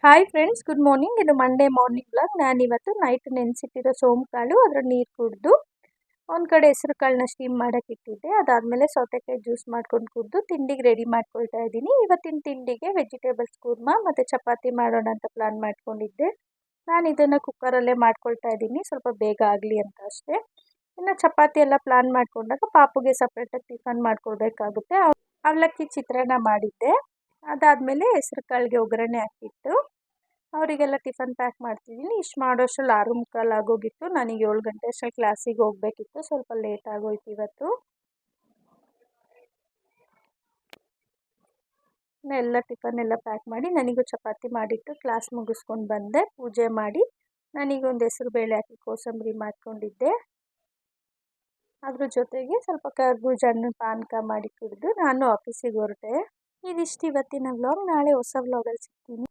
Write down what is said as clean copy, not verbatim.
Hi friends, good morning. ಇದು Monday morning vlog. ನಾನಿವತ್ತು night ನೆನೆಸಿಟ್ಟಿರೋ ಸೋಂಕಾಳು ಅದರ ನೀರು ಕುಡಿದು ಒಂದು ಕಡೆ ಹೆಸರು ಕಾಳನ್ನ ಸ್ಟೀಮ್ ಮಾಡೋಕ್ಕೆ ಇಟ್ಟಿದ್ದೆ. ಅದಾದಮೇಲೆ ಸೌತೆಕಾಯಿ ಜ್ಯೂಸ್ ಮಾಡ್ಕೊಂಡು ಕುಡಿದು ತಿಂಡಿಗೆ ರೆಡಿ ಮಾಡ್ಕೊಳ್ತಾ ಇದ್ದೀನಿ. ಇವತ್ತಿನ ತಿಂಡಿಗೆ ವೆಜಿಟೇಬಲ್ಸ್ ಕೂರ್ಮಾ ಮತ್ತು ಚಪಾತಿ ಮಾಡೋಣ ಅಂತ ಪ್ಲಾನ್ ಮಾಡ್ಕೊಂಡಿದ್ದೆ. ನಾನು ಇದನ್ನು ಕುಕ್ಕರಲ್ಲೇ ಮಾಡ್ಕೊಳ್ತಾ ಇದ್ದೀನಿ, ಸ್ವಲ್ಪ ಬೇಗ ಆಗಲಿ ಅಂತ ಅಷ್ಟೇ. ಇನ್ನು ಚಪಾತಿ ಎಲ್ಲ ಪ್ಲಾನ್ ಮಾಡ್ಕೊಂಡಾಗ ಪಾಪುಗೆ ಸಪ್ರೇಟಾಗಿ ಟಿಫನ್ ಮಾಡ್ಕೊಡ್ಬೇಕಾಗುತ್ತೆ. ಅವಲಕ್ಕಿ ಚಿತ್ರಾನ್ನ ಮಾಡಿದ್ದೆ. ಅದಾದಮೇಲೆ ಹೆಸರು ಕಾಳಿಗೆ ಒಗ್ಗರಣೆ ಹಾಕಿಟ್ಟು ಅವರಿಗೆಲ್ಲ ಟಿಫನ್ ಪ್ಯಾಕ್ ಮಾಡ್ತಿದ್ದೀನಿ. ಇಷ್ಟು ಮಾಡೋಷ್ಟರಲ್ಲಿ 6:45 ಆಗೋಗಿತ್ತು. ನನಗೆ 7 ಗಂಟೆ ಅಷ್ಟರಲ್ಲಿ ಕ್ಲಾಸಿಗೆ ಹೋಗಬೇಕಿತ್ತು. ಸ್ವಲ್ಪ ಲೇಟ್ ಆಗೋಯ್ತು ಇವತ್ತು. ಎಲ್ಲ ಟಿಫನ್ ಎಲ್ಲ ಪ್ಯಾಕ್ ಮಾಡಿ ನನಗೂ ಚಪಾತಿ ಮಾಡಿಟ್ಟು ಕ್ಲಾಸ್ ಮುಗಿಸ್ಕೊಂಡು ಬಂದೆ. ಪೂಜೆ ಮಾಡಿ ನನಗೊಂದು ಹೆಸರು ಬೇಳೆ ಹಾಕಿ ಕೋಸಂಬರಿ ಮಾಡ್ಕೊಂಡಿದ್ದೆ. ಅದ್ರ ಜೊತೆಗೆ ಸ್ವಲ್ಪ ಕರ್ಬೂಜ ಹಣ್ಣು ಪಾನಕ ಮಾಡಿ ಕುಡಿದು ನಾನು ಆಫೀಸಿಗೆ ಹೊರಟೆ. ಇದಿಷ್ಟು ಇವತ್ತಿನ ವ್ಲಾಗ್. ನಾಳೆ ಹೊಸ ವ್ಲಾಗಲ್ಲಿ ಸಿಗ್ತೀನಿ.